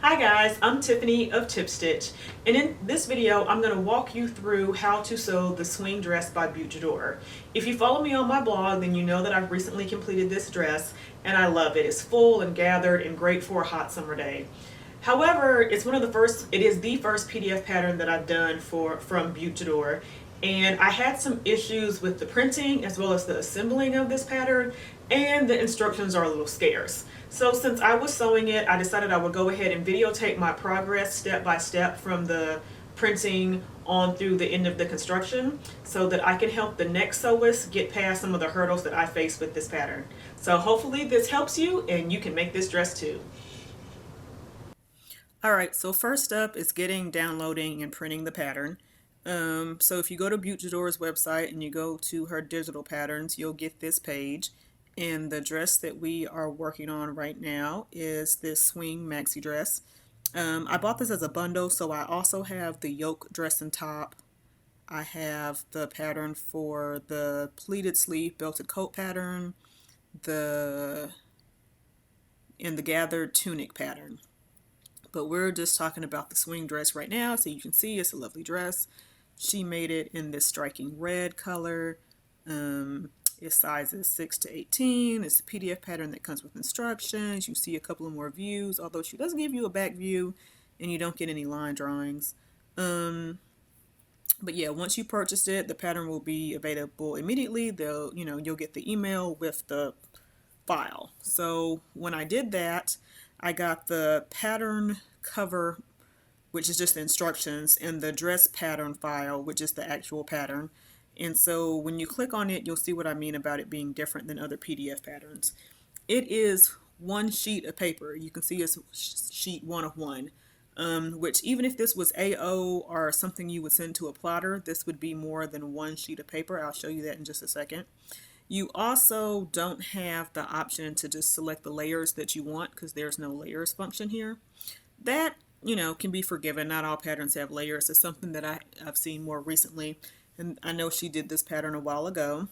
Hi guys, I'm Tiffany of TipStitched, and in this video I'm going to walk you through how to sew the swing dress by Butte. If you follow me on my blog, then you know that I've recently completed this dress and I love it. It's full and gathered and great for a hot summer day. However, it is the first PDF pattern that I've done from Butte, and I had some issues with the printing as well as the assembling of this pattern, and the instructions are a little scarce. So since I was sewing it, I decided I would go ahead and videotape my progress step by step from the printing on through the end of the construction so that I can help the next sewist get past some of the hurdles that I face with this pattern. So hopefully this helps you and you can make this dress too. Alright, so first up is downloading and printing the pattern. So if you go to Butte's website and you go to her digital patterns, you'll get this page. And the dress that we are working on right now is this swing maxi dress. I bought this as a bundle, so I also have the yoke dress and top. I have the pattern for the pleated sleeve belted coat pattern, and the gathered tunic pattern. But we're just talking about the swing dress right now, so you can see it's a lovely dress. She made it in this striking red color. Its size is 6 to 18. It's a PDF pattern that comes with instructions. You see a couple of more views, although she does give you a back view and you don't get any line drawings. But yeah, once you purchased it, the pattern will be available immediately. You'll get the email with the file. So when I did that, I got the pattern cover, which is just the instructions, and the dress pattern file, which is the actual pattern. And so when you click on it, you'll see what I mean about it being different than other PDF patterns. It is one sheet of paper. You can see it's sheet 1 of 1, which even if this was AO or something you would send to a plotter, this would be more than one sheet of paper. I'll show you that in just a second. You also don't have the option to just select the layers that you want because there's no layers function here. That, can be forgiven. Not all patterns have layers. It's something that I've seen more recently. And I know she did this pattern a while ago,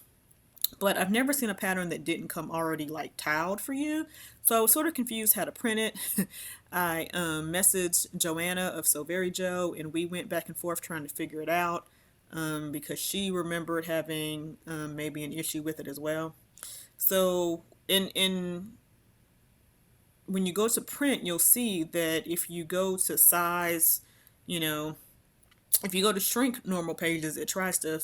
but I've never seen a pattern that didn't come already like tiled for you. So I was sort of confused how to print it. I messaged Joanna of So Very Jo, and we went back and forth trying to figure it out because she remembered having maybe an issue with it as well. So when you go to print, you'll see that if you go to size, if you go to shrink normal pages, it tries to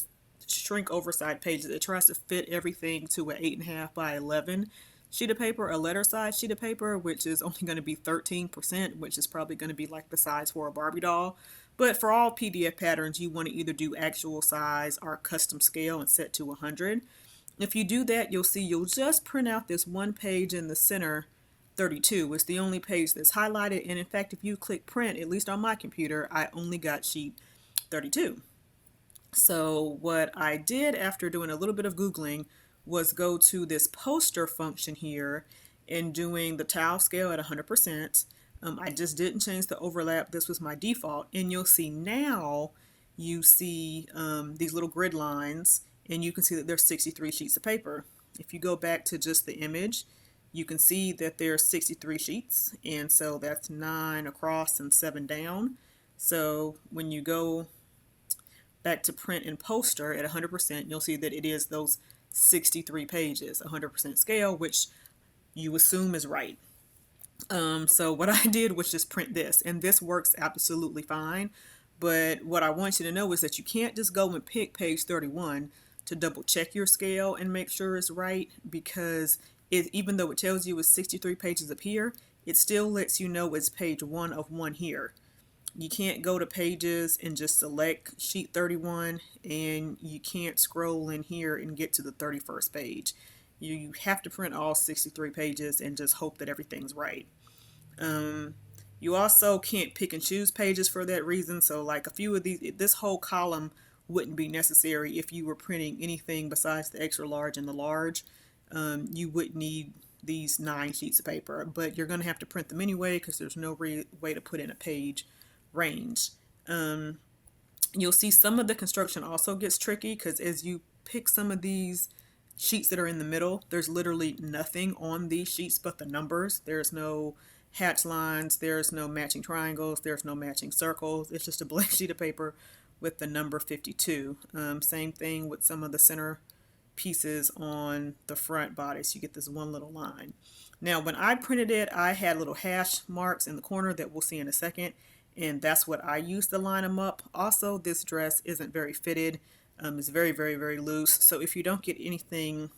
shrink oversized pages. It tries to fit everything to an 8.5 by 11 sheet of paper, a letter size sheet of paper, which is only going to be 13%, which is probably going to be like the size for a Barbie doll. But for all PDF patterns, you want to either do actual size or custom scale and set to 100. If you do that, you'll see you'll just print out this one page in the center, 32. It's the only page that's highlighted, and in fact, if you click print, at least on my computer, I only got sheet 32. So what I did after doing a little bit of Googling was go to this poster function here and doing the tile scale at 100%. I just didn't change the overlap. This was my default. And you'll see now, you see these little grid lines, and you can see that there's 63 sheets of paper. If you go back to just the image, you can see that there's 63 sheets, and so that's 9 across and 7 down. So when you go back to print and poster at 100%, you'll see that it is those 63 pages, 100% scale, which you assume is right. So what I did was just print this, and this works absolutely fine. But what I want you to know is that you can't just go and pick page 31 to double check your scale and make sure it's right, because even though it tells you it's 63 pages up here, it still lets you know it's page 1 of 1 here. You can't go to pages and just select sheet 31, and you can't scroll in here and get to the 31st page. You have to print all 63 pages and just hope that everything's right. You also can't pick and choose pages for that reason. So like a few of these, this whole column wouldn't be necessary if you were printing anything besides the extra large and the large. You would need these 9 sheets of paper, but you're going to have to print them anyway because there's no way to put in a page range. You'll see some of the construction also gets tricky because as you pick some of these sheets that are in the middle, there's literally nothing on these sheets but the numbers. There's no hatch lines, there's no matching triangles, there's no matching circles. It's just a blank sheet of paper with the number 52. Same thing with some of the center pieces on the front body. So you get this one little line. Now when I printed it, I had little hash marks in the corner that we'll see in a second, and that's what I used to line them up. Also, this dress isn't very fitted. It's very, very, very loose. So if you don't get anything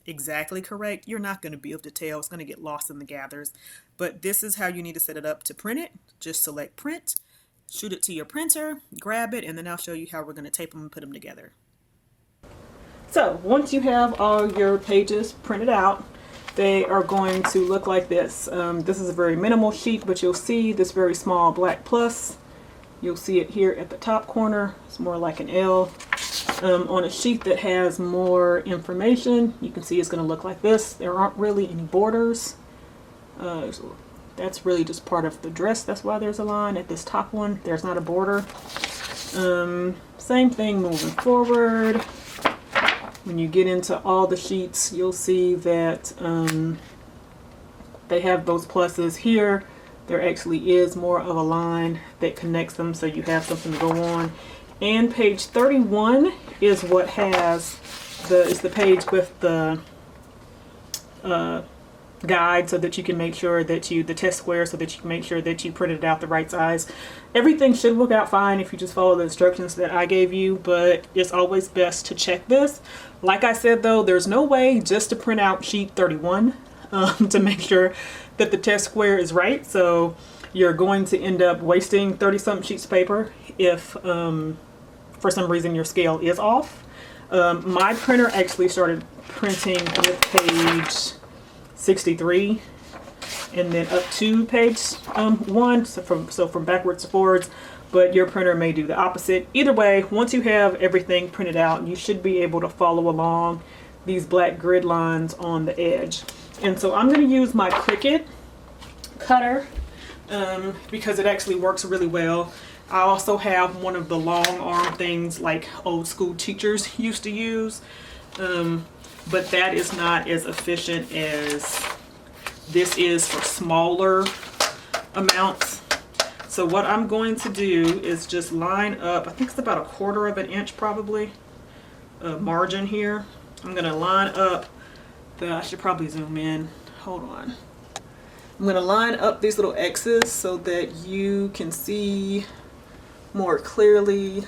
exactly correct, you're not going to be able to tell. It's going to get lost in the gathers. But this is how you need to set it up to print it. Just select print, shoot it to your printer, grab it, and then I'll show you how we're going to tape them and put them together. So once you have all your pages printed out, they are going to look like this. This is a very minimal sheet, but you'll see this very small black plus. You'll see it here at the top corner. It's more like an L. On a sheet that has more information, you can see it's going to look like this. There aren't really any borders. That's really just part of the dress. That's why there's a line. At this top one, there's not a border. Same thing moving forward. When you get into all the sheets, you'll see that they have those pluses here. There actually is more of a line that connects them, so you have something to go on. And page 31 is what has the page with the guide, so that you can make sure that the test square, so that you can make sure that you printed it out the right size. Everything should work out fine if you just follow the instructions that I gave you, but it's always best to check this. Like I said though, there's no way just to print out sheet 31 to make sure that the test square is right. So you're going to end up wasting 30-something sheets of paper if for some reason your scale is off. My printer actually started printing with page 63 and then up to page 1, so from backwards to forwards, but your printer may do the opposite. Either way, once you have everything printed out, you should be able to follow along these black grid lines on the edge. And so I'm going to use my Cricut cutter because it actually works really well. I also have one of the long arm things like old school teachers used to use, but that is not as efficient as this is for smaller amounts. So what I'm going to do is just line up, I think it's about 1/4 of an inch probably, margin here. I'm going to line up I should probably zoom in. Hold on. I'm going to line up these little X's so that you can see more clearly.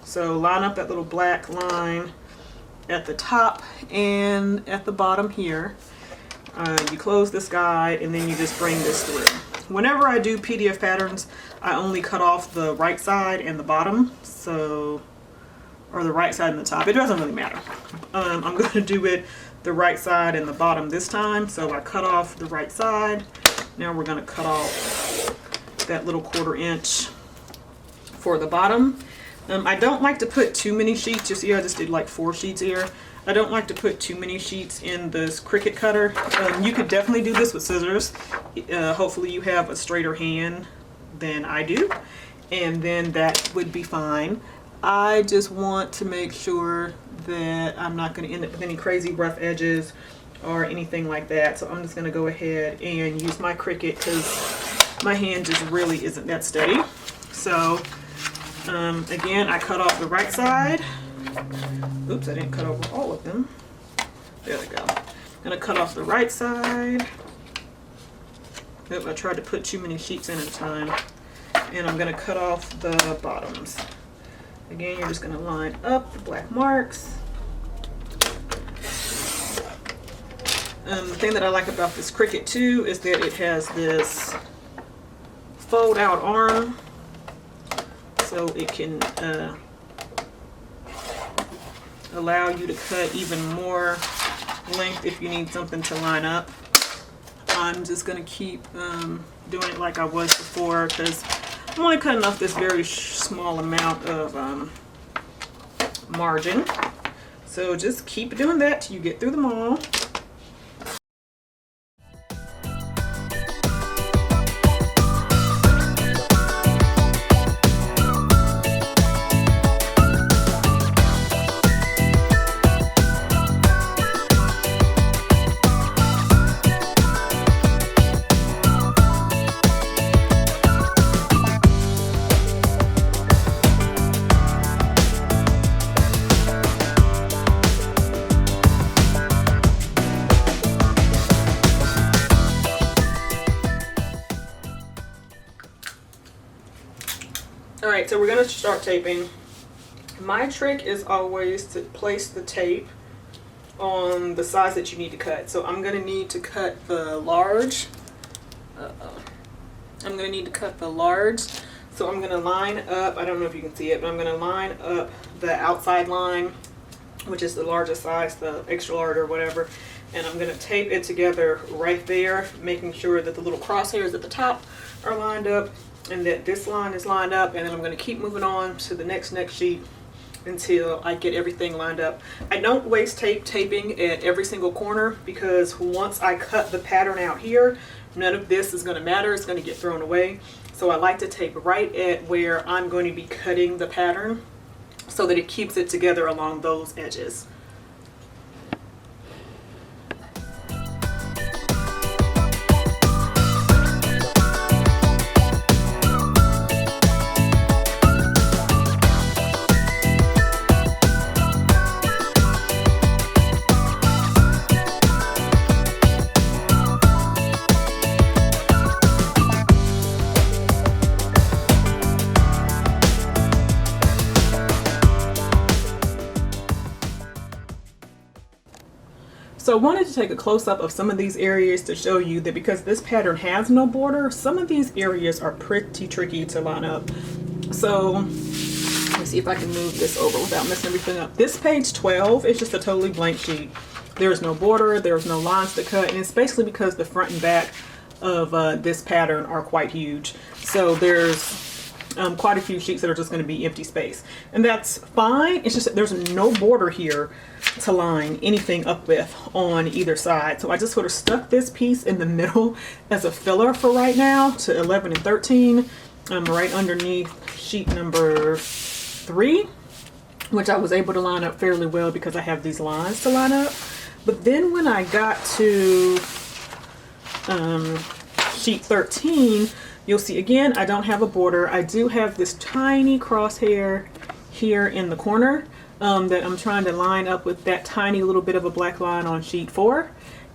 So line up that little black line at the top and at the bottom here. You close this guide and then you just bring this through. Whenever I do PDF patterns, I only cut off the right side and the bottom, or the right side and the top. It doesn't really matter. I'm going to do it the right side and the bottom this time. So I cut off the right side. Now we're going to cut off that little 1/4 inch for the bottom. I don't like to put too many sheets. You see I just did like 4 sheets here. I don't like to put too many sheets in this Cricut cutter. You could definitely do this with scissors. Hopefully you have a straighter hand than I do, and then that would be fine. I just want to make sure that I'm not going to end up with any crazy rough edges or anything like that. So I'm just going to go ahead and use my Cricut because my hand just really isn't that steady. So again, I cut off the right side. Oops, I didn't cut over all of them. There we go. I'm going to cut off the right side. Oop, I tried to put too many sheets in at a time. And I'm going to cut off the bottoms. Again, you're just going to line up the black marks. The thing that I like about this Cricut too is that it has this fold out arm, so it can allow you to cut even more length if you need something to line up. I'm just going to keep doing it like I was before because I'm only cutting off this very small amount of margin. So just keep doing that till you get through them all. Alright, so we're going to start taping. My trick is always to place the tape on the size that you need to cut. So I'm going to need to cut the large. I'm going to need to cut the large. So I'm going to line up, I don't know if you can see it, but I'm going to line up the outside line, which is the largest size, the extra large or whatever, and I'm going to tape it together right there, making sure that the little crosshairs at the top are lined up and that this line is lined up, and then I'm going to keep moving on to the next sheet until I get everything lined up. I don't waste taping at every single corner, because once I cut the pattern out here, none of this is going to matter. It's going to get thrown away. So I like to tape right at where I'm going to be cutting the pattern so that it keeps it together along those edges. So I wanted to take a close-up of some of these areas to show you that because this pattern has no border, some of these areas are pretty tricky to line up. So let me see if I can move this over without messing everything up. This page 12 is just a totally blank sheet. There's no border, there's no lines to cut, and it's basically because the front and back of this pattern are quite huge. So there's quite a few sheets that are just going to be empty space, and that's fine. It's just that there's no border here to line anything up with on either side. So I just sort of stuck this piece in the middle as a filler for right now to 11 and 13, right underneath sheet number 3, which I was able to line up fairly well because I have these lines to line up. But then when I got to sheet 13, you'll see again, I don't have a border. I do have this tiny crosshair here in the corner that I'm trying to line up with that tiny little bit of a black line on sheet 4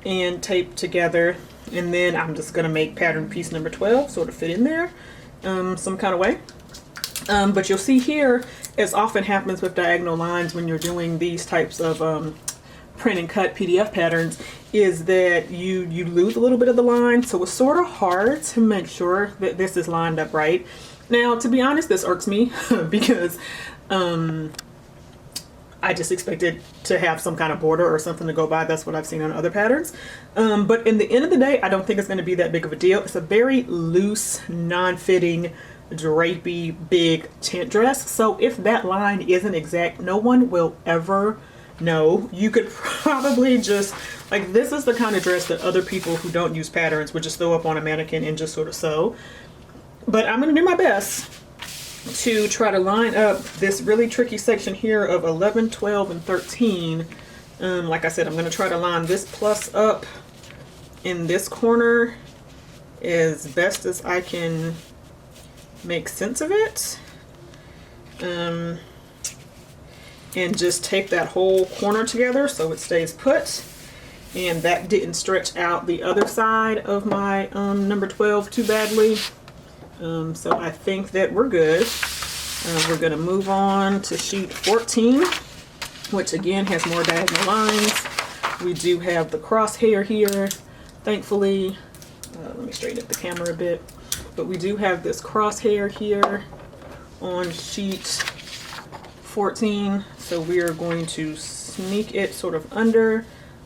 and tape together. And then I'm just going to make pattern piece number 12 sort of fit in there some kind of way. But you'll see here, as often happens with diagonal lines when you're doing these types of print and cut PDF patterns, is that you lose a little bit of the line. So it's sort of hard to make sure that this is lined up right. Now, to be honest, this irks me because I just expected to have some kind of border or something to go by. That's what I've seen on other patterns. But in the end of the day, I don't think it's going to be that big of a deal. It's a very loose, non-fitting, drapey, big tent dress. So if that line isn't exact, no one will ever know. You could probably just, like, this is the kind of dress that other people who don't use patterns would just throw up on a mannequin and just sort of sew. But I'm going to do my best to try to line up this really tricky section here of 11, 12, and 13. Like I said, I'm going to try to line this plus up in this corner as best as I can make sense of it. And just tape that whole corner together so it stays put. And that didn't stretch out the other side of my number 12 too badly. So I think that we're good. We're going to move on to sheet 14, which again has more diagonal lines. We do have the crosshair here, thankfully. Let me straighten up the camera a bit. But we do have this crosshair here on sheet 14. So we are going to sneak it sort of under,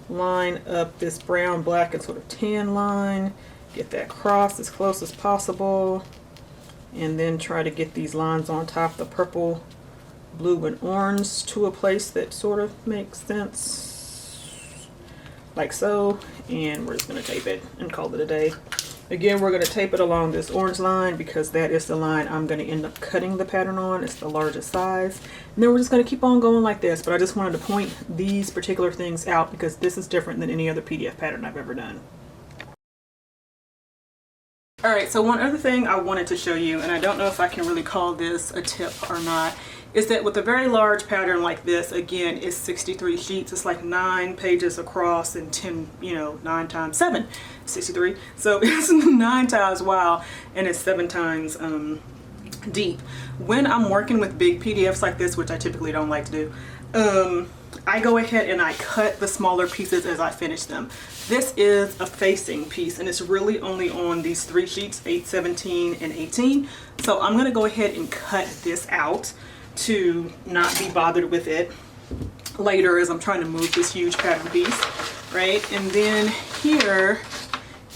line up this brown, black, and sort of tan line, get that cross as close as possible, and then try to get these lines on top, the purple, blue, and orange, to a place that sort of makes sense, like so. And we're just going to tape it and call it a day. Again, we're going to tape it along this orange line because that is the line I'm going to end up cutting the pattern on. It's the largest size. And then we're just going to keep on going like this. But I just wanted to point these particular things out because this is different than any other PDF pattern I've ever done. Alright, so one other thing I wanted to show you, and I don't know if I can really call this a tip or not, is that with a very large pattern like this, again, it's 63 sheets. It's like 9 pages across and 10, 9 times 7, 63. So it's 9 times, wow, and it's 7 times deep. When I'm working with big PDFs like this, which I typically don't like to do, I go ahead and I cut the smaller pieces as I finish them. This is a facing piece and it's really only on these 3 sheets, 8, 17, and 18. So I'm gonna go ahead and cut this out to not be bothered with it later as I'm trying to move this huge pattern piece, right? And then here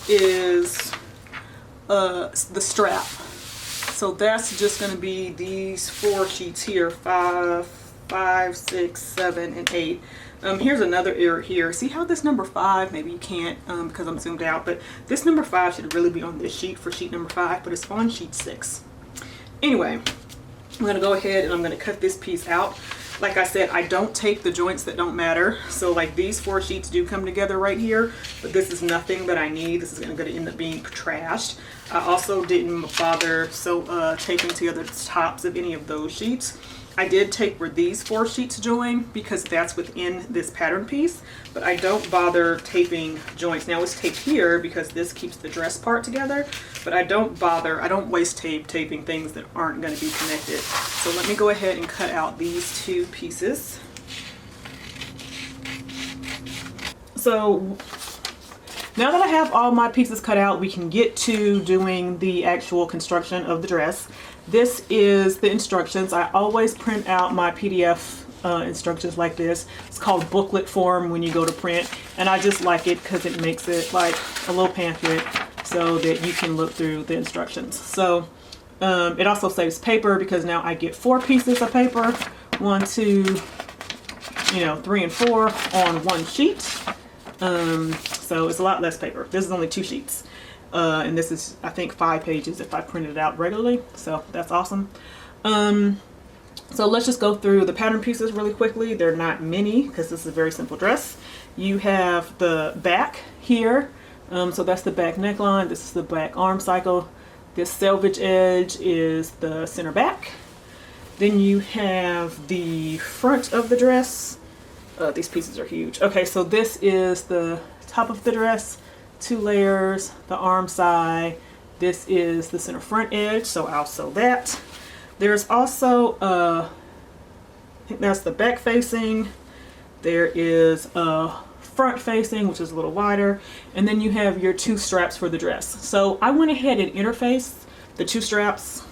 is the strap. So that's just going to be these 4 sheets here, 5, 6, 7, and 8. Here's another error here. See how this number 5, maybe you can't because I'm zoomed out, but this number 5 should really be on this sheet for sheet number 5, but it's on sheet 6. Anyway, I'm going to go ahead and I'm going to cut this piece out. Like I said, I don't tape the joints that don't matter. So like these 4 sheets do come together right here, but this is nothing that I need. This is going to end up being trashed. I also didn't bother taping together the tops of any of those sheets. I did tape where these 4 sheets join because that's within this pattern piece, but I don't bother taping joints. Now it's taped here because this keeps the dress part together, but I don't waste taping things that aren't going to be connected. So let me go ahead and cut out these 2 pieces. So now that I have all my pieces cut out, we can get to doing the actual construction of the dress. This is the instructions. I always print out my PDF instructions like this. It's called booklet form when you go to print, and I just like it because it makes it like a little pamphlet so that you can look through the instructions. So it also saves paper because now I get 4 pieces of paper, 1, 2, 3, and 4 on 1 sheet. So it's a lot less paper. This is only 2 sheets. And this is, I think, 5 pages if I print it out regularly. So that's awesome. So let's just go through the pattern pieces really quickly. They're not many because this is a very simple dress. You have the back here. So that's the back neckline. This is the back arm cycle. This selvage edge is the center back. Then you have the front of the dress. These pieces are huge. Okay, so this is the top of the dress. 2 layers, the arm side. This is the center front edge, so I'll sew that. There's also I think that's the back facing. There is a front facing, which is a little wider, and then you have your 2 straps for the dress. So I went ahead and interfaced the 2 straps,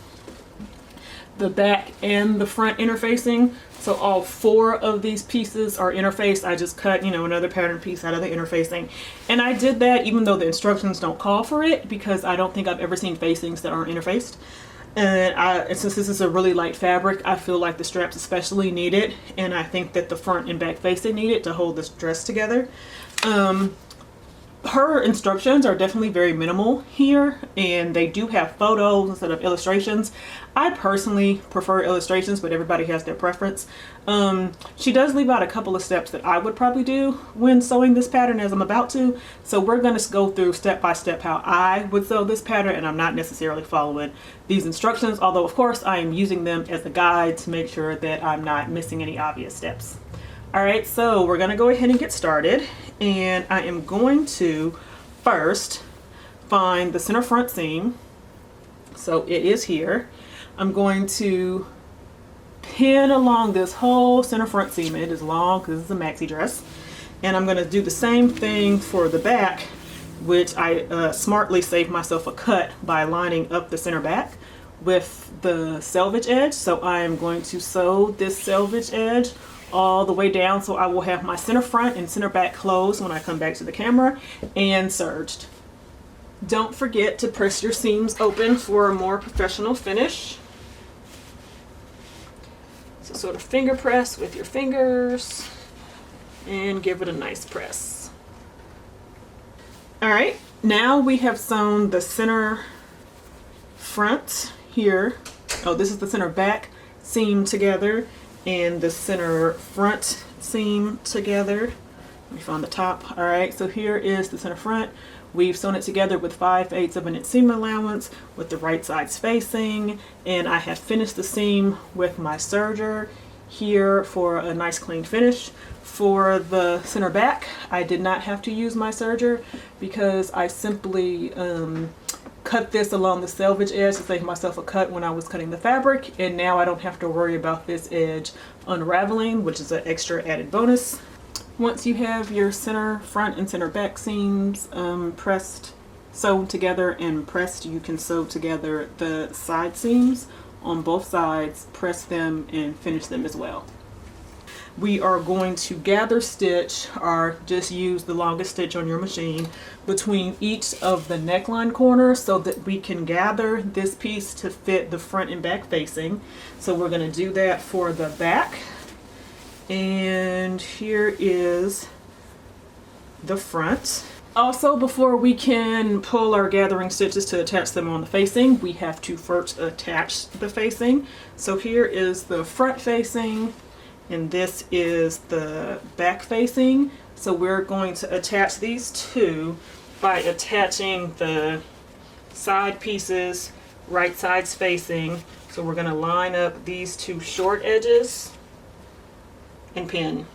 the back and the front interfacing. So all 4 of these pieces are interfaced. I just cut, another pattern piece out of the interfacing. And I did that even though the instructions don't call for it because I don't think I've ever seen facings that aren't interfaced. And since this is a really light fabric, I feel like the straps especially need it. And I think that the front and back facing need it to hold this dress together. Her instructions are definitely very minimal here, and they do have photos instead of illustrations. I personally prefer illustrations, but everybody has their preference. She does leave out a couple of steps that I would probably do when sewing this pattern as I'm about to. So we're going to go through step by step how I would sew this pattern, and I'm not necessarily following these instructions, although of course I am using them as a guide to make sure that I'm not missing any obvious steps. Alright, so we're going to go ahead and get started, and I am going to first find the center front seam. So it is here. I'm going to pin along this whole center front seam. It is long because this is a maxi dress, and I'm going to do the same thing for the back, which I smartly saved myself a cut by lining up the center back with the selvage edge. So I am going to sew this selvage edge all the way down, so I will have my center front and center back closed when I come back to the camera and serged. Don't forget to press your seams open for a more professional finish. So sort of finger press with your fingers and give it a nice press. Alright, now we have sewn the center front here. Oh, this is the center back seam together and the center front seam together. Let me find the top. Alright, so here is the center front. We've sewn it together with 5/8 of an inch seam allowance with the right sides facing, and I have finished the seam with my serger here for a nice clean finish. For the center back, I did not have to use my serger because I simply cut this along the selvage edge to save myself a cut when I was cutting the fabric, and now I don't have to worry about this edge unraveling, which is an extra added bonus. Once you have your center front and center back seams sewn together and pressed, you can sew together the side seams on both sides, press them, and finish them as well. We are going to gather stitch, or just use the longest stitch on your machine, between each of the neckline corners so that we can gather this piece to fit the front and back facing. So we're going to do that for the back. And here is the front. Also, before we can pull our gathering stitches to attach them on the facing, we have to first attach the facing. So here is the front facing, and this is the back facing. So we're going to attach these two by attaching the side pieces right sides facing. So we're going to line up these two short edges and pin,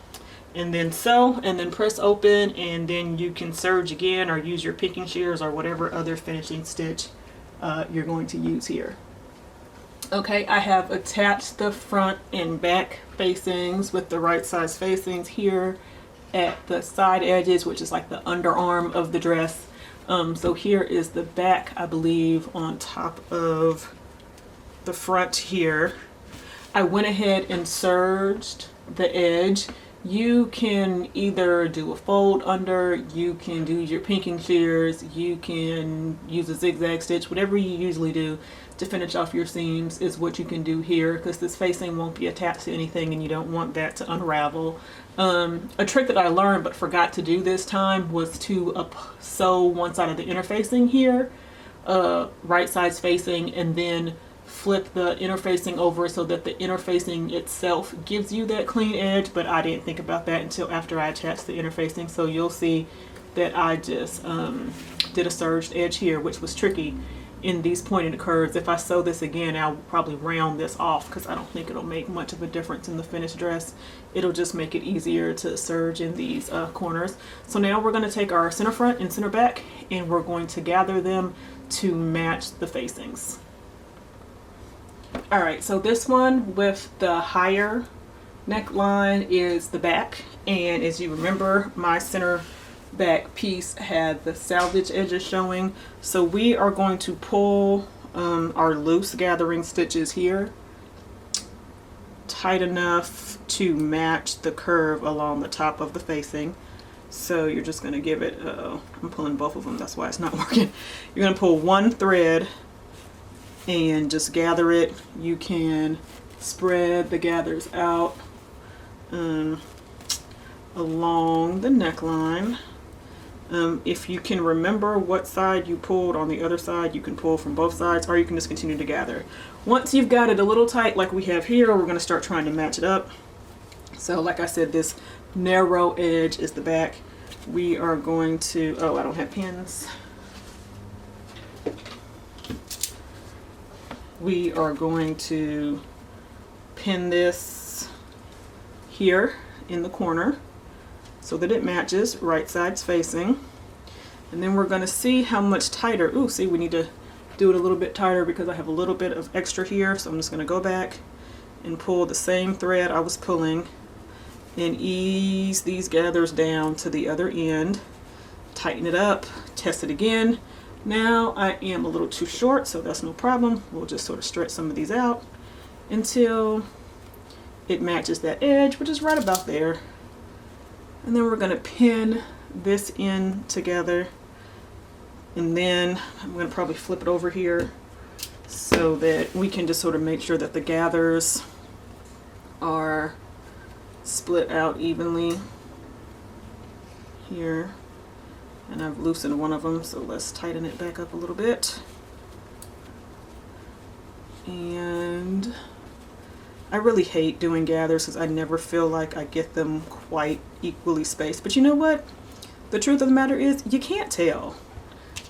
and then sew, and then press open, and then you can serge again or use your picking shears or whatever other finishing stitch you're going to use here. Okay, I have attached the front and back facings with the right size facings here at the side edges, which is like the underarm of the dress. So here is the back, I believe, on top of the front here. I went ahead and serged the edge. You can either do a fold under, you can do your pinking shears, you can use a zigzag stitch, whatever you usually do to finish off your seams is what you can do here, because this facing won't be attached to anything and you don't want that to unravel. A trick that I learned but forgot to do this time was to sew one side of the inner facing here, right sides facing, and then flip the inner facing over so that the inner facing itself gives you that clean edge, but I didn't think about that until after I attached the inner facing. So you'll see that I just did a serged edge here, which was tricky in these pointed curves. If I sew this again, I'll probably round this off because I don't think it'll make much of a difference in the finished dress. It'll just make it easier to serge in these corners. So now we're going to take our center front and center back, and we're going to gather them to match the facings. Alright, so this one with the higher neckline is the back, and as you remember, my center back piece had the salvage edges showing. So we are going to pull our loose gathering stitches here tight enough to match the curve along the top of the facing. So you're just going to give it, I'm pulling both of them, that's why it's not working. You're going to pull one thread and just gather it. You can spread the gathers out along the neckline. If you can remember what side you pulled on the other side, you can pull from both sides, or you can just continue to gather. Once you've got it a little tight like we have here, we're going to start trying to match it up. So like I said, this narrow edge is the back. We are going to, oh, I don't have pins. We are going to pin this here in the corner so that it matches right sides facing. And then we're going to see how much tighter. Ooh, see, we need to do it a little bit tighter because I have a little bit of extra here. So I'm just going to go back and pull the same thread I was pulling and ease these gathers down to the other end. Tighten it up, test it again. Now I am a little too short, so that's no problem. We'll just sort of stretch some of these out until it matches that edge, which is right about there. And then we're going to pin this in together, and then I'm going to probably flip it over here so that we can just sort of make sure that the gathers are split out evenly here. And I've loosened one of them, so let's tighten it back up a little bit. And I really hate doing gathers because I never feel like I get them quite equally spaced. But you know what? The truth of the matter is, you can't tell.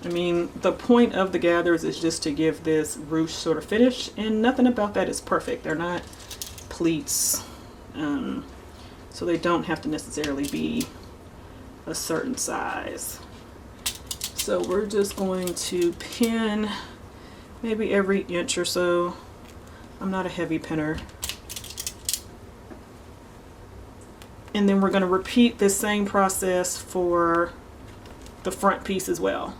I mean, the point of the gathers is just to give this ruche sort of finish, and nothing about that is perfect. They're not pleats, so they don't have to necessarily be a certain size. So we're just going to pin maybe every inch or so. I'm not a heavy pinner. And then we're going to repeat this same process for the front piece as well.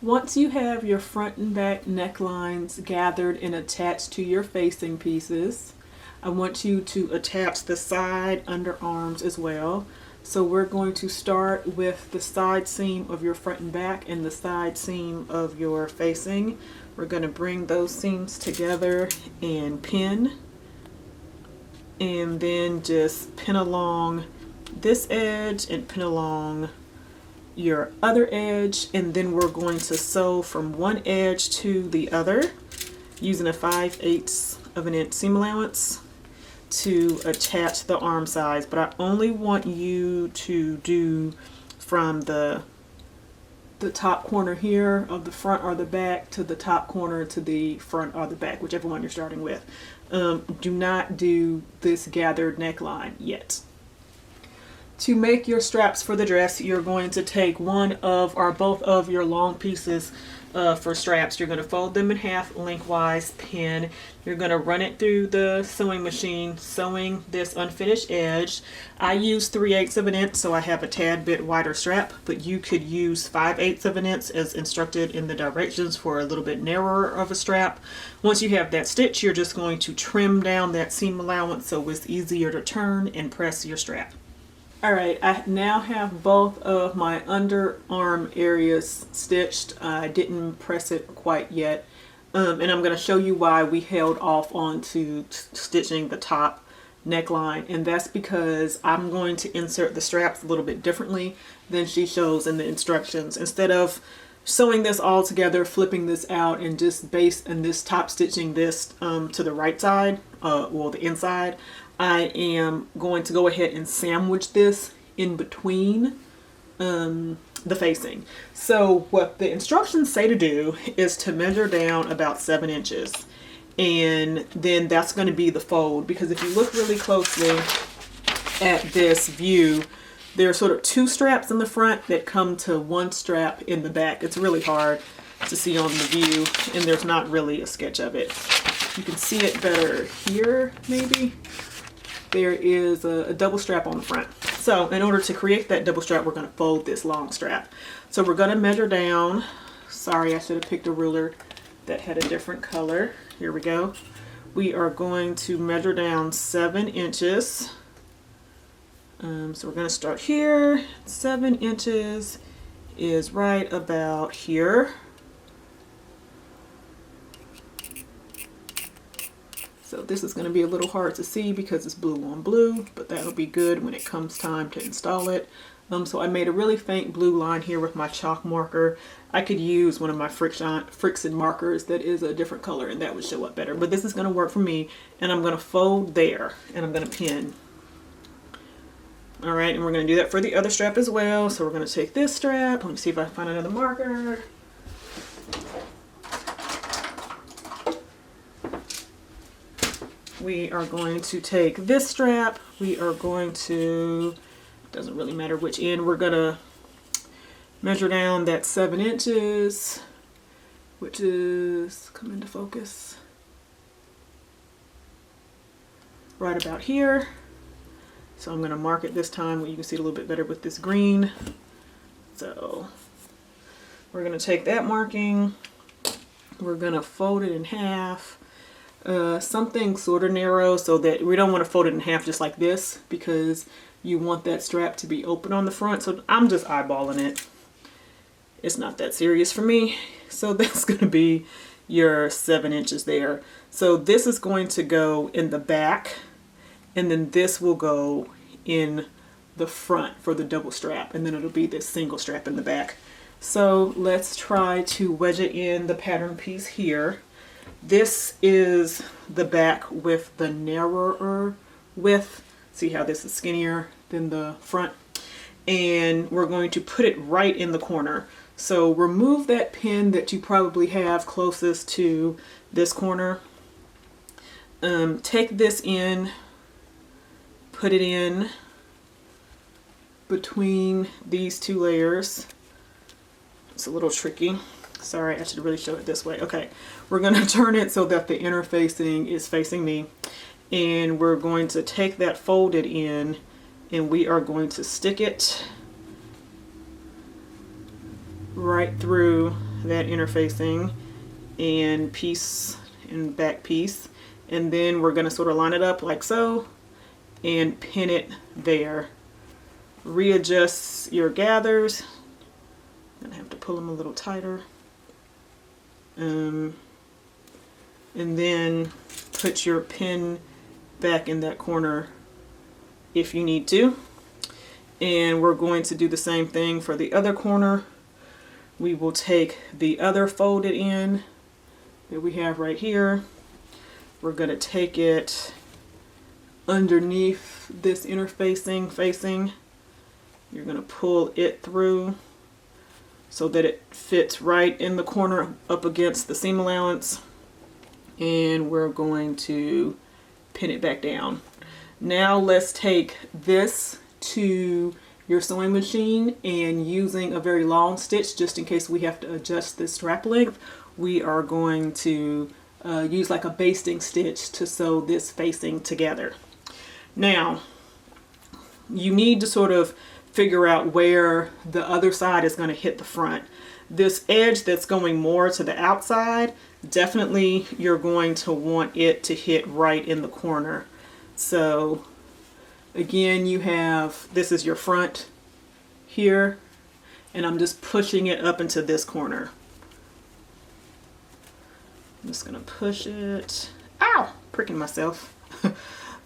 Once you have your front and back necklines gathered and attached to your facing pieces, I want you to attach the side underarms as well. So we're going to start with the side seam of your front and back and the side seam of your facing. We're going to bring those seams together and pin. And then just pin along this edge and pin along your other edge, and then we're going to sew from one edge to the other using a 5/8 of an inch seam allowance to attach the arm sides. But I only want you to do from the top corner here of the front or the back to the top corner to the front or the back, whichever one you're starting with. Do not do this gathered neckline yet. To make your straps for the dress, you're going to take one of or both of your long pieces for straps. You're going to fold them in half lengthwise, pin. You're going to run it through the sewing machine, sewing this unfinished edge. I use 3/8 of an inch, so I have a tad bit wider strap, but you could use 5/8 of an inch as instructed in the directions for a little bit narrower of a strap. Once you have that stitch, you're just going to trim down that seam allowance so it's easier to turn and press your strap. Alright, I now have both of my underarm areas stitched. I didn't press it quite yet. And I'm going to show you why we held off on to stitching the top neckline. And that's because I'm going to insert the straps a little bit differently than she shows in the instructions. Instead of sewing this all together, flipping this out, and just this top stitching this to the right side, well, the inside, I am going to go ahead and sandwich this in between the facing. So what the instructions say to do is to measure down about 7 inches. And then that's going to be the fold, because if you look really closely at this view, there are sort of 2 straps in the front that come to 1 strap in the back. It's really hard to see on the view, and there's not really a sketch of it. You can see it better here, maybe. There is a double strap on the front. So in order to create that double strap, we're going to fold this long strap. So we're going to measure down. Sorry, I should have picked a ruler that had a different color. Here we go. We are going to measure down 7 inches. So we're going to start here. 7 inches is right about here. So this is going to be a little hard to see because it's blue on blue, but that'll be good when it comes time to install it. So I made a really faint blue line here with my chalk marker. I could use one of my Frixion markers that is a different color, and that would show up better. But this is going to work for me, and I'm going to fold there, and I'm going to pin. All right, and we're going to do that for the other strap as well. So we're going to take this strap. Let me see if I can find another marker. We are going to take this strap. We are going to, doesn't really matter which end, we're going to measure down that 7 inches, which is, come into focus, right about here. So I'm going to mark it this time where you can see it a little bit better with this green. So we're going to take that marking, we're going to fold it in half. Something sort of narrow, so that we don't want to fold it in half just like this, because you want that strap to be open on the front. So I'm just eyeballing it. It's not that serious for me. So that's going to be your 7 inches there. So this is going to go in the back, and then this will go in the front for the double strap, and then it'll be this single strap in the back. So let's try to wedge it in the pattern piece here. This is the back with the narrower width. See how this is skinnier than the front? And we're going to put it right in the corner. So remove that pin that you probably have closest to this corner. Take this in, put it in, between these two layers. It's a little tricky. Sorry, I should really show it this way. Okay, we're going to turn it so that the inner facing is facing me. And we're going to take that folded in and we are going to stick it right through that inner facing and piece and back piece. And then we're going to sort of line it up like so and pin it there. Readjust your gathers. I'm going to have to pull them a little tighter. And then put your pin back in that corner if you need to. And we're going to do the same thing for the other corner. We will take the other folded in that we have right here. We're going to take it underneath this inner facing. You're going to pull it through so that it fits right in the corner up against the seam allowance. And we're going to pin it back down. Now let's take this to your sewing machine, and using a very long stitch, just in case we have to adjust this strap length, we are going to use like a basting stitch to sew this facing together. Now, you need to sort of figure out where the other side is going to hit the front. This edge that's going more to the outside, definitely you're going to want it to hit right in the corner. So again, you have, this is your front here, and I'm just pushing it up into this corner. I'm just gonna push it, ow, pricking myself,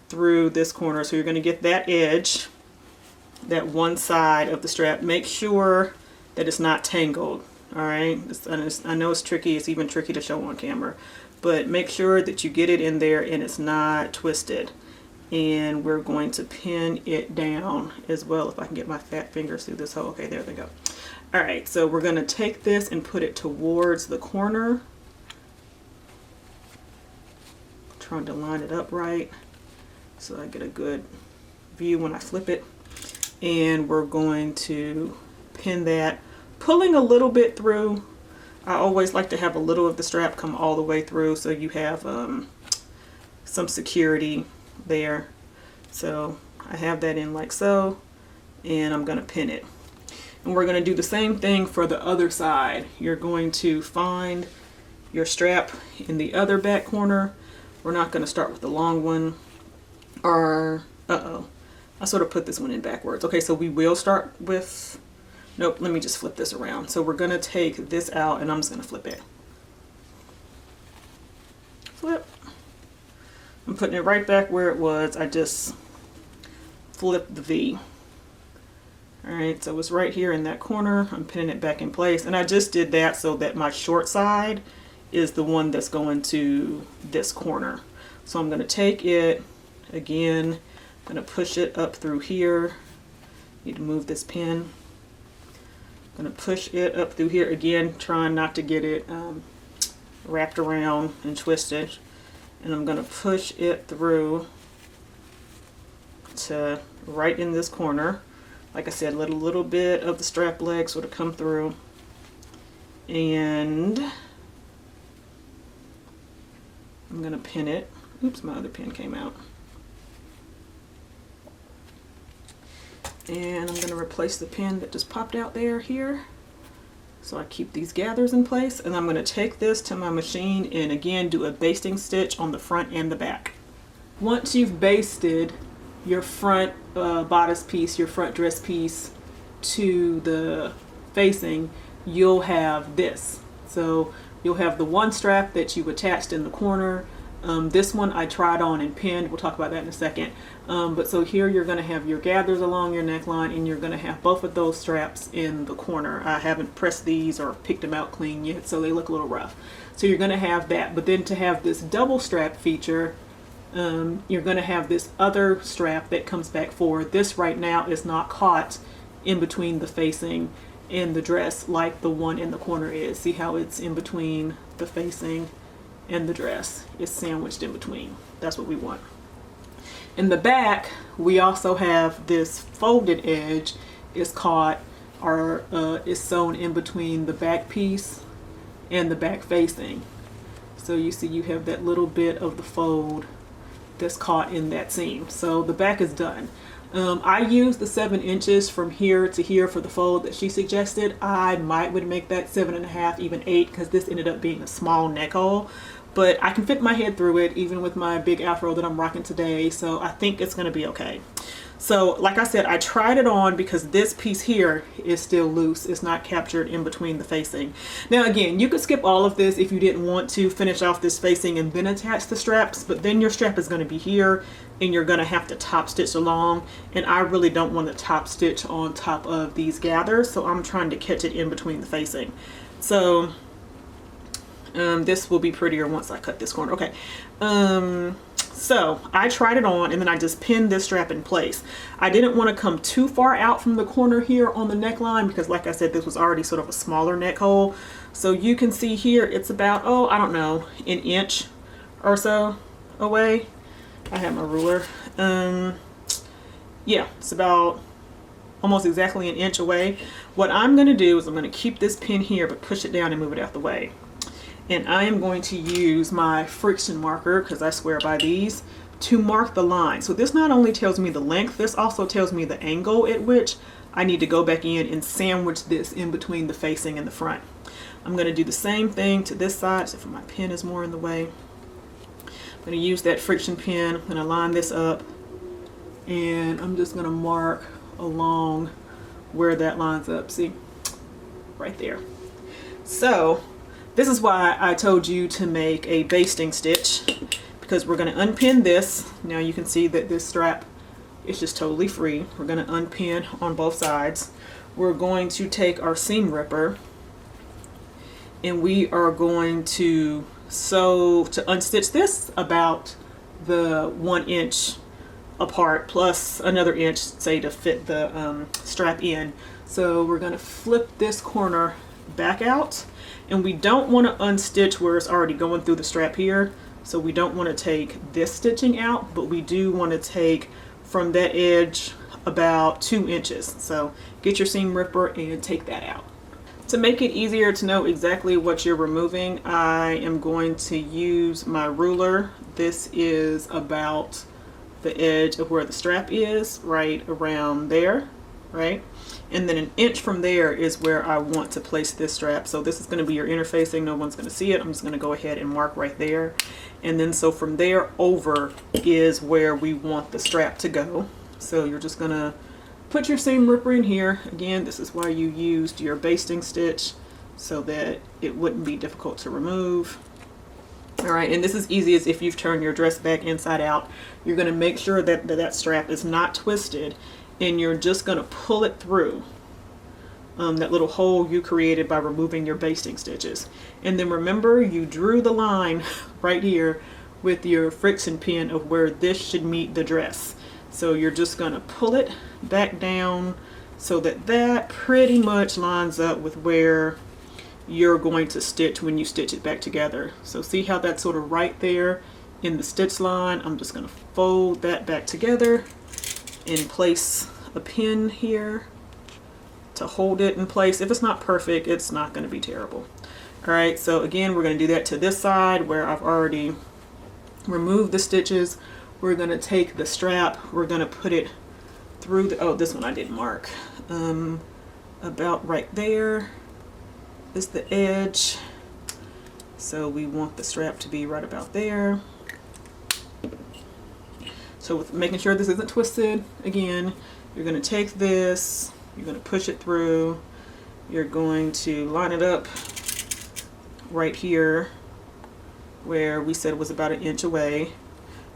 through this corner. So you're gonna get that edge, that one side of the strap. Make sure that it's not tangled, all right? I know it's tricky, it's even tricky to show on camera, but make sure that you get it in there and it's not twisted. And we're going to pin it down as well, if I can get my fat fingers through this hole. Okay, there they go. All right, so we're going to take this and put it towards the corner. Trying to line it up right so I get a good view when I flip it. And we're going to pin that, pulling a little bit through. I always like to have a little of the strap come all the way through so you have some security there. So I have that in like so, and I'm going to pin it. And we're going to do the same thing for the other side. You're going to find your strap in the other back corner. We're not going to start with the long one, or I sort of put this one in backwards. Okay, so we will start with, nope, let me just flip this around. So we're going to take this out and I'm just going to flip it. Flip. I'm putting it right back where it was. I just flipped the V. Alright, so it's right here in that corner. I'm pinning it back in place. And I just did that so that my short side is the one that's going to this corner. So I'm going to take it, again, I'm going to push it up through here. Need to move this pin. I'm going to push it up through here, again, trying not to get it wrapped around and twisted. And I'm going to push it through to right in this corner. Like I said, let a little bit of the strap leg sort of come through. And I'm going to pin it. Oops, my other pin came out. And I'm going to replace the pin that just popped out there here. So I keep these gathers in place, and I'm going to take this to my machine and again do a basting stitch on the front and the back. Once you've basted your front bodice piece, your front dress piece to the facing, you'll have this. So you'll have the one strap that you attached in the corner. This one I tried on and pinned. We'll talk about that in a second. But so here you're going to have your gathers along your neckline, and you're going to have both of those straps in the corner. I haven't pressed these or picked them out clean yet, so they look a little rough. So you're going to have that. But then to have this double strap feature, you're going to have this other strap that comes back forward. This right now is not caught in between the facing and the dress like the one in the corner is. See how it's in between the facing and the dress? It's sandwiched in between. That's what we want. In the back, we also have this folded edge, is caught or is sewn in between the back piece and the back facing. So you see you have that little bit of the fold that's caught in that seam. So the back is done. I used the 7 inches from here to here for the fold that she suggested. I would make that 7.5, even 8, because this ended up being a small neck hole. But I can fit my head through it, even with my big afro that I'm rocking today. So I think it's going to be okay. So like I said, I tried it on because this piece here is still loose. It's not captured in between the facing. Now again, you could skip all of this if you didn't want to finish off this facing and then attach the straps, but then your strap is going to be here and you're going to have to top stitch along, and I really don't want to top stitch on top of these gathers, so I'm trying to catch it in between the facing. So this will be prettier once I cut this corner. Okay. So I tried it on and then I just pinned this strap in place. I didn't want to come too far out from the corner here on the neckline because, like I said, this was already sort of a smaller neck hole. So you can see here it's about, oh, I don't know, an inch or so away. I have my ruler. Yeah, it's about almost exactly an inch away. What I'm going to do is I'm going to keep this pin here but push it down and move it out the way. And I am going to use my friction marker, because I swear by these, to mark the line. So this not only tells me the length, this also tells me the angle at which I need to go back in and sandwich this in between the facing and the front. I'm going to do the same thing to this side, except for my pin is more in the way. I'm going to use that friction pin. I'm going to line this up, and I'm just going to mark along where that lines up. See? Right there. So this is why I told you to make a basting stitch, because we're going to unpin this. Now you can see that this strap is just totally free. We're going to unpin on both sides. We're going to take our seam ripper and we are going to sew to unstitch this about the 1 inch apart plus another inch, say, to fit the strap in. So we're going to flip this corner back out. And we don't want to unstitch where it's already going through the strap here. So we don't want to take this stitching out, but we do want to take from that edge about 2 inches. So get your seam ripper and take that out. To make it easier to know exactly what you're removing, I am going to use my ruler. This is about the edge of where the strap is, right around there, right? And then 1 inch from there is where I want to place this strap. So this is going to be your interfacing. No one's going to see it. I'm just going to go ahead and mark right there. And then so from there over is where we want the strap to go. So you're just going to put your seam ripper in here. Again, this is why you used your basting stitch, so that it wouldn't be difficult to remove. All right, and this is easy as if you've turned your dress back inside out. You're going to make sure that that strap is not twisted, and you're just going to pull it through that little hole you created by removing your basting stitches. And then remember, you drew the line right here with your friction pin of where this should meet the dress. So you're just going to pull it back down so that that pretty much lines up with where you're going to stitch when you stitch it back together. So see how that's sort of right there in the stitch line? I'm just going to fold that back together and place a pin here to hold it in place. If it's not perfect, it's not going to be terrible. All right, so again, we're going to do that to this side where I've already removed the stitches. We're going to take the strap, we're going to put it through the, oh, this one I didn't mark, about right there is the edge. So we want the strap to be right about there. So with making sure this isn't twisted, again, you're going to take this, you're going to push it through, you're going to line it up right here where we said was about 1 inch away.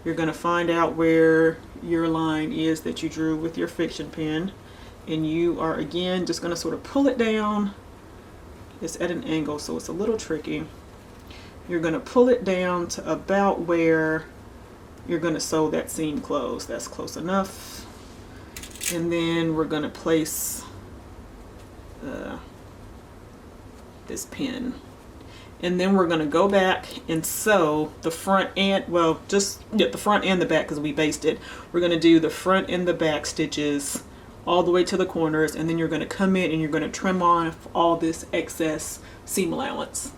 You're going to find out where your line is that you drew with your friction pin, and you are again just going to sort of pull it down. It's at an angle, so it's a little tricky. You're going to pull it down to about where you're going to sew that seam closed. That's close enough. And then we're going to place this pin. And then we're going to go back and sew the front and, well, just the front and the back because we basted. We're going to do the front and the back stitches all the way to the corners, and then you're going to come in and you're going to trim off all this excess seam allowance.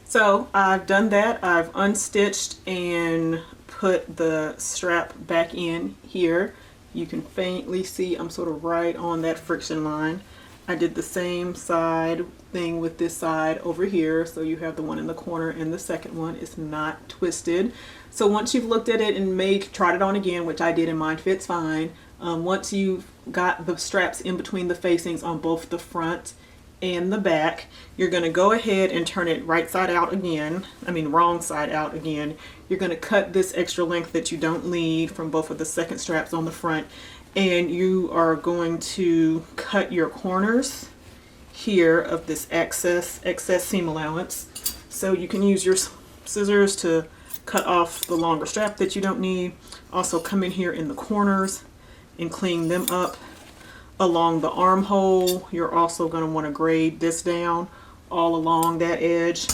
So I've done that. I've unstitched and put the strap back in here. You can faintly see I'm sort of right on that friction line. I did the same side thing with this side over here. So you have the one in the corner and the second one is not twisted. So once you've looked at it and tried it on again, which I did and mine fits fine. Once you've got the straps in between the facings on both the front and the back, you're going to go ahead and turn it right side out again. Wrong side out again. You're going to cut this extra length that you don't need from both of the second straps on the front, and you are going to cut your corners here of this excess seam allowance. So you can use your scissors to cut off the longer strap that you don't need. Also come in here in the corners and clean them up. Along the armhole, you're also going to want to grade this down all along that edge.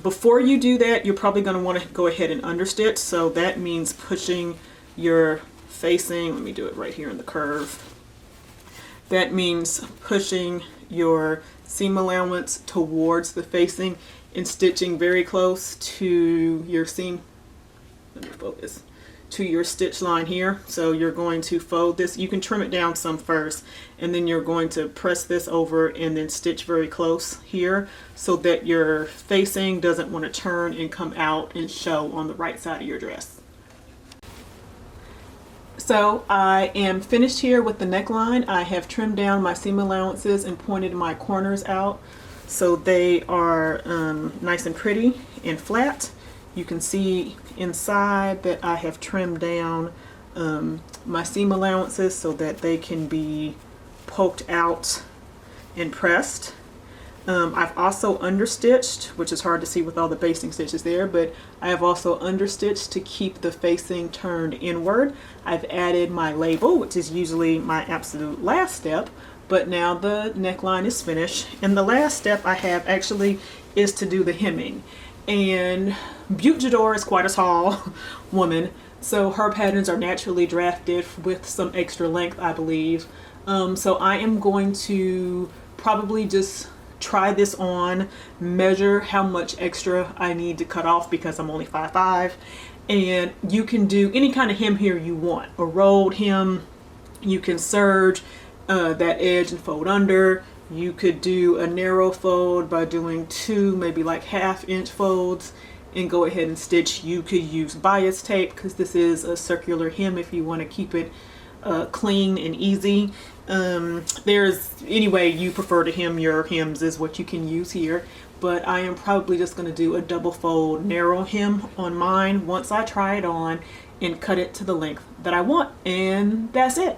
Before you do that, you're probably going to want to go ahead and understitch. So that means pushing your facing, let me do it right here in the curve. That means pushing your seam allowance towards the facing and stitching very close to your seam. Let me focus. To your stitch line here. So you're going to fold this. You can trim it down some first, and then you're going to press this over and then stitch very close here so that your facing doesn't want to turn and come out and show on the right side of your dress. So I am finished here with the neckline. I have trimmed down my seam allowances and pointed my corners out so they are nice and pretty and flat. You can see inside that I have trimmed down my seam allowances so that they can be poked out and pressed. I've also understitched, which is hard to see with all the basting stitches there, but I have also understitched to keep the facing turned inward. I've added my label, which is usually my absolute last step, but now the neckline is finished. And the last step I have actually is to do the hemming. And Butte Jador is quite a tall woman, so her patterns are naturally drafted with some extra length, I believe. So I am going to probably just try this on, measure how much extra I need to cut off because I'm only 5'5", and you can do any kind of hem here you want. A rolled hem, you can serge that edge and fold under. You could do a narrow fold by doing two, maybe like 1/2 inch folds and go ahead and stitch. You could use bias tape because this is a circular hem if you want to keep it clean and easy. There's any way you prefer to hem your hems is what you can use here, but I am probably just going to do a double fold narrow hem on mine once I try it on and cut it to the length that I want, and that's it.